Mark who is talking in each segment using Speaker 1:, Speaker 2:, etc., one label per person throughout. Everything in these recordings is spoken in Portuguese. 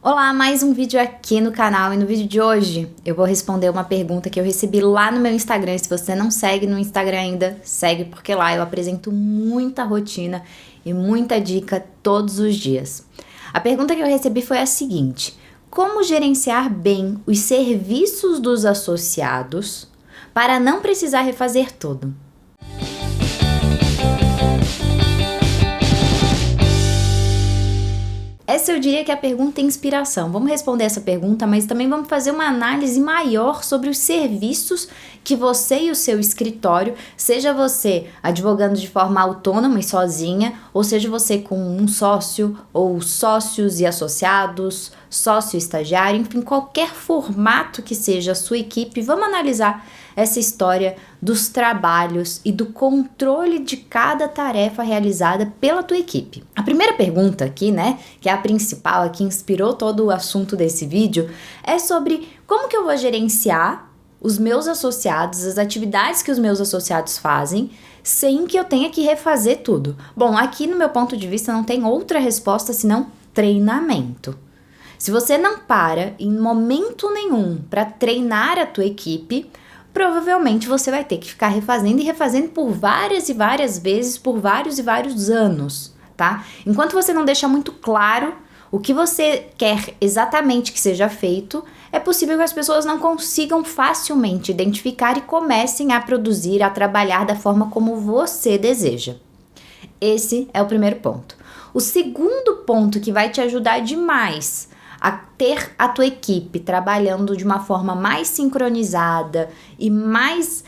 Speaker 1: Olá, mais um vídeo aqui no canal e no vídeo de hoje eu vou responder uma pergunta que eu recebi lá no meu Instagram. Se você não segue no Instagram ainda, segue porque lá eu apresento muita rotina e muita dica todos os dias. A pergunta que eu recebi foi a seguinte: como gerenciar bem os serviços dos associados para não precisar refazer tudo? Essa eu diria que é a pergunta é inspiração. Vamos responder essa pergunta, mas também vamos fazer uma análise maior sobre os serviços que você e o seu escritório, seja você advogando de forma autônoma e sozinha, ou seja você com um sócio ou sócios e associados, sócio estagiário, enfim, qualquer formato que seja a sua equipe, vamos analisar essa história dos trabalhos e do controle de cada tarefa realizada pela tua equipe. A primeira pergunta aqui, que é a principal, a que inspirou todo o assunto desse vídeo, é sobre como que eu vou gerenciar os meus associados, as atividades que os meus associados fazem, sem que eu tenha que refazer tudo. Bom, aqui no meu ponto de vista não tem outra resposta senão treinamento. Se você não para em momento nenhum para treinar a tua equipe, provavelmente você vai ter que ficar refazendo e refazendo por várias e várias vezes, por vários e vários anos, tá? Enquanto você não deixa muito claro o que você quer exatamente que seja feito, é possível que as pessoas não consigam facilmente identificar e comecem a produzir, a trabalhar da forma como você deseja. Esse é o primeiro ponto. O segundo ponto que vai te ajudar demais a ter a tua equipe trabalhando de uma forma mais sincronizada e mais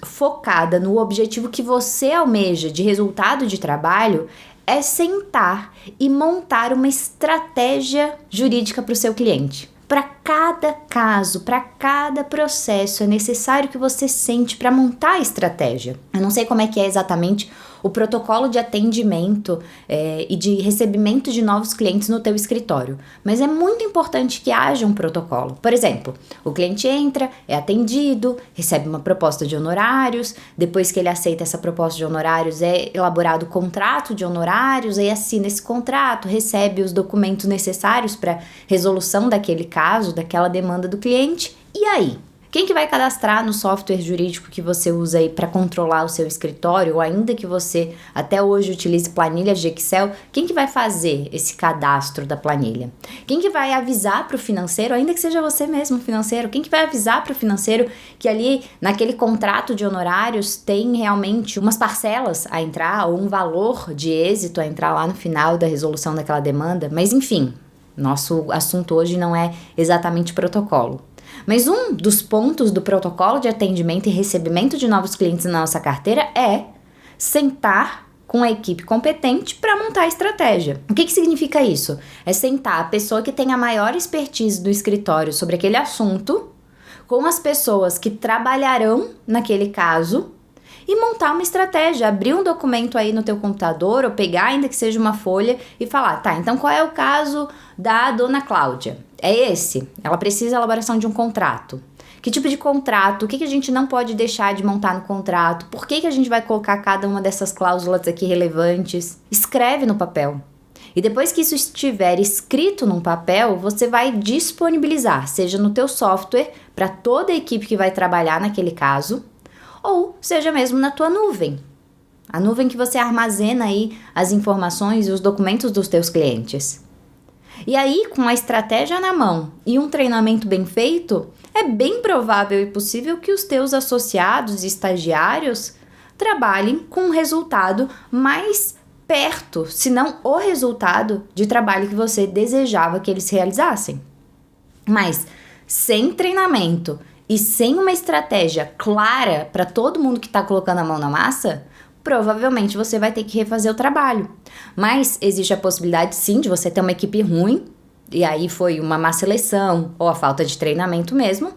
Speaker 1: focada no objetivo que você almeja de resultado de trabalho é sentar e montar uma estratégia jurídica para o seu cliente. Para cada caso, para cada processo, é necessário que você sente para montar a estratégia. Eu não sei como é que é exatamente o protocolo de atendimento e de recebimento de novos clientes no teu escritório, mas é muito importante que haja um protocolo. Por exemplo, o cliente entra, é atendido, recebe uma proposta de honorários, depois que ele aceita essa proposta de honorários é elaborado o contrato de honorários, aí assina esse contrato, recebe os documentos necessários para resolução daquele caso, daquela demanda do cliente, e aí? Quem que vai cadastrar no software jurídico que você usa aí para controlar o seu escritório, ou ainda que você até hoje utilize planilhas de Excel, quem que vai fazer esse cadastro da planilha? Quem que vai avisar para o financeiro, ainda que seja você mesmo financeiro, quem que vai avisar para o financeiro que ali naquele contrato de honorários tem realmente umas parcelas a entrar, ou um valor de êxito a entrar lá no final da resolução daquela demanda? Mas enfim, nosso assunto hoje não é exatamente protocolo. Mas um dos pontos do protocolo de atendimento e recebimento de novos clientes na nossa carteira é sentar com a equipe competente para montar a estratégia. O que significa isso? É sentar a pessoa que tem a maior expertise do escritório sobre aquele assunto com as pessoas que trabalharão naquele caso e montar uma estratégia, abrir um documento aí no teu computador ou pegar, ainda que seja uma folha, e falar, tá, então qual é o caso da dona Cláudia? É esse? Ela precisa da elaboração de um contrato. Que tipo de contrato? O que a gente não pode deixar de montar no contrato? Por que a gente vai colocar cada uma dessas cláusulas aqui relevantes? Escreve no papel. E depois que isso estiver escrito num papel, você vai disponibilizar, seja no teu software, para toda a equipe que vai trabalhar naquele caso, ou seja mesmo na tua nuvem. A nuvem que você armazena aí as informações e os documentos dos teus clientes. E aí, com a estratégia na mão e um treinamento bem feito, é bem provável e possível que os teus associados e estagiários trabalhem com um resultado mais perto, se não o resultado de trabalho que você desejava que eles realizassem. Mas sem treinamento e sem uma estratégia clara para todo mundo que está colocando a mão na massa, provavelmente você vai ter que refazer o trabalho. Mas existe a possibilidade, sim, de você ter uma equipe ruim, e aí foi uma má seleção, ou a falta de treinamento mesmo,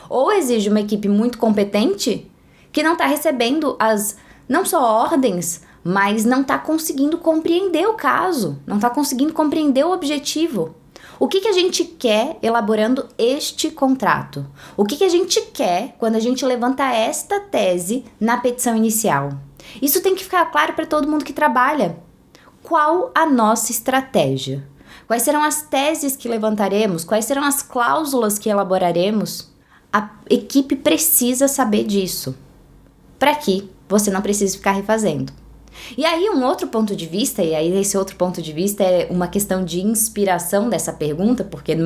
Speaker 1: ou exige uma equipe muito competente que não está recebendo não só ordens, mas não está conseguindo compreender o caso, não está conseguindo compreender o objetivo. O que a gente quer elaborando este contrato? O que a gente quer quando a gente levanta esta tese na petição inicial? Isso tem que ficar claro para todo mundo que trabalha. Qual a nossa estratégia? Quais serão as teses que levantaremos? Quais serão as cláusulas que elaboraremos? A equipe precisa saber disso, para que você não precise ficar refazendo. E aí um outro ponto de vista, e aí esse outro ponto de vista é uma questão de inspiração dessa pergunta, porque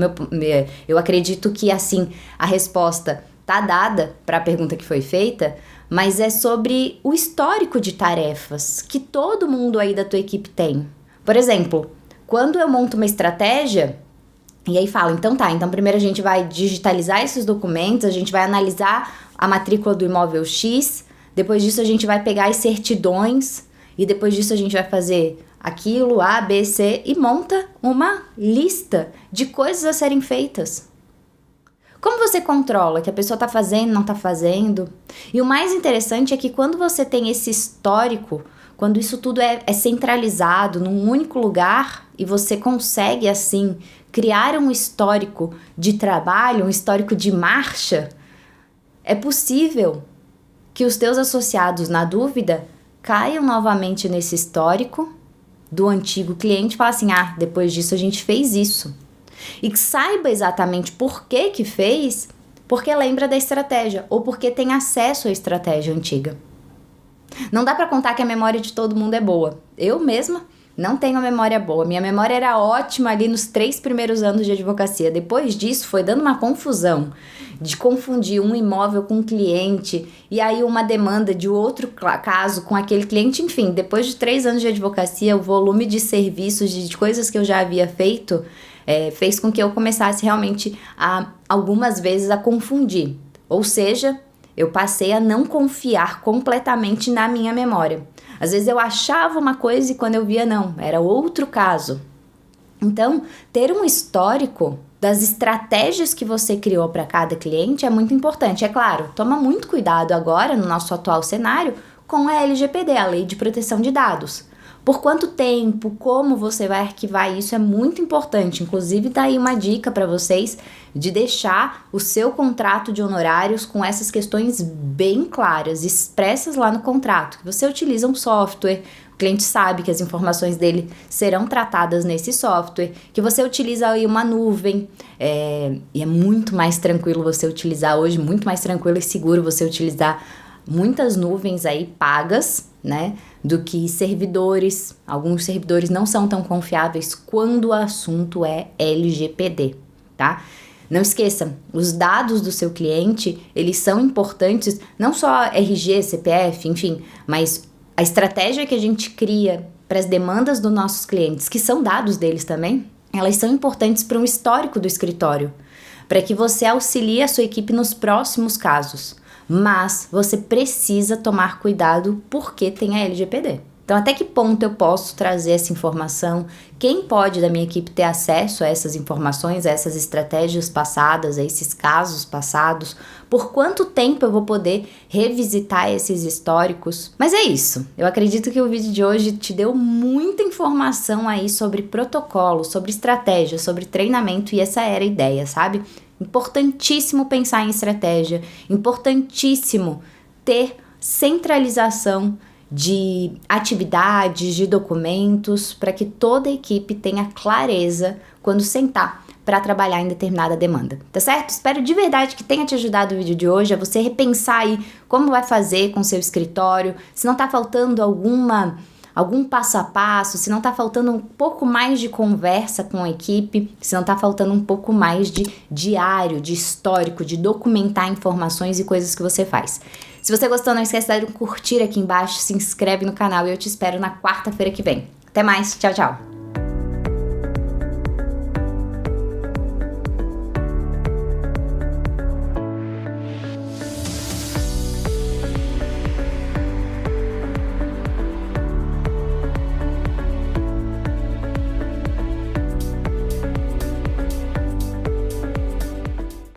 Speaker 1: eu acredito que assim a resposta tá dada para a pergunta que foi feita, mas é sobre o histórico de tarefas que todo mundo aí da tua equipe tem. Por exemplo, quando eu monto uma estratégia, e aí falo, então primeiro a gente vai digitalizar esses documentos, a gente vai analisar a matrícula do imóvel X, depois disso a gente vai pegar as certidões, e depois disso a gente vai fazer aquilo, A, B, C, e monta uma lista de coisas a serem feitas. Como você controla que a pessoa está fazendo, não está fazendo? E o mais interessante é que quando você tem esse histórico, quando isso tudo é centralizado num único lugar e você consegue, assim, criar um histórico de trabalho, um histórico de marcha, é possível que os teus associados, na dúvida, caiam novamente nesse histórico do antigo cliente e falem assim, depois disso a gente fez isso. E que saiba exatamente por que fez, porque lembra da estratégia ou porque tem acesso à estratégia antiga. Não dá para contar que a memória de todo mundo é boa. Eu mesma não tenho a memória boa. Minha memória era ótima ali nos 3 primeiros anos de advocacia. Depois disso foi dando uma confusão de confundir um imóvel com um cliente e aí uma demanda de outro caso com aquele cliente. Enfim, depois de 3 anos de advocacia, o volume de serviços, de coisas que eu já havia feito, fez com que eu começasse realmente algumas vezes a confundir. Ou seja, eu passei a não confiar completamente na minha memória. Às vezes eu achava uma coisa e quando eu via, não, era outro caso. Então, ter um histórico das estratégias que você criou para cada cliente é muito importante. É claro, toma muito cuidado agora, no nosso atual cenário, com a LGPD, a Lei de Proteção de Dados. Por quanto tempo, como você vai arquivar isso é muito importante. Inclusive, tá aí uma dica para vocês de deixar o seu contrato de honorários com essas questões bem claras, expressas lá no contrato. Que você utiliza um software, o cliente sabe que as informações dele serão tratadas nesse software, que você utiliza aí uma nuvem, e é muito mais tranquilo você utilizar hoje, muito mais tranquilo e seguro você utilizar muitas nuvens aí pagas, né, do que servidores. Alguns servidores não são tão confiáveis quando o assunto é LGPD, tá? Não esqueça, os dados do seu cliente, eles são importantes, não só RG, CPF, enfim, mas a estratégia que a gente cria para as demandas dos nossos clientes, que são dados deles também, elas são importantes para um histórico do escritório, para que você auxilie a sua equipe nos próximos casos. Mas você precisa tomar cuidado porque tem a LGPD. Então, até que ponto eu posso trazer essa informação? Quem pode da minha equipe ter acesso a essas informações, a essas estratégias passadas, a esses casos passados? Por quanto tempo eu vou poder revisitar esses históricos? Mas é isso. Eu acredito que o vídeo de hoje te deu muita informação aí sobre protocolo, sobre estratégia, sobre treinamento, e essa era a ideia, sabe? Importantíssimo pensar em estratégia, importantíssimo ter centralização de atividades, de documentos, para que toda a equipe tenha clareza quando sentar para trabalhar em determinada demanda, tá certo? Espero de verdade que tenha te ajudado o vídeo de hoje, a você repensar aí como vai fazer com o seu escritório, se não tá faltando algum passo a passo, se não tá faltando um pouco mais de conversa com a equipe, se não tá faltando um pouco mais de diário, de histórico, de documentar informações e coisas que você faz. Se você gostou, não esquece de dar um curtir aqui embaixo, se inscreve no canal e eu te espero na quarta-feira que vem. Até mais, tchau, tchau!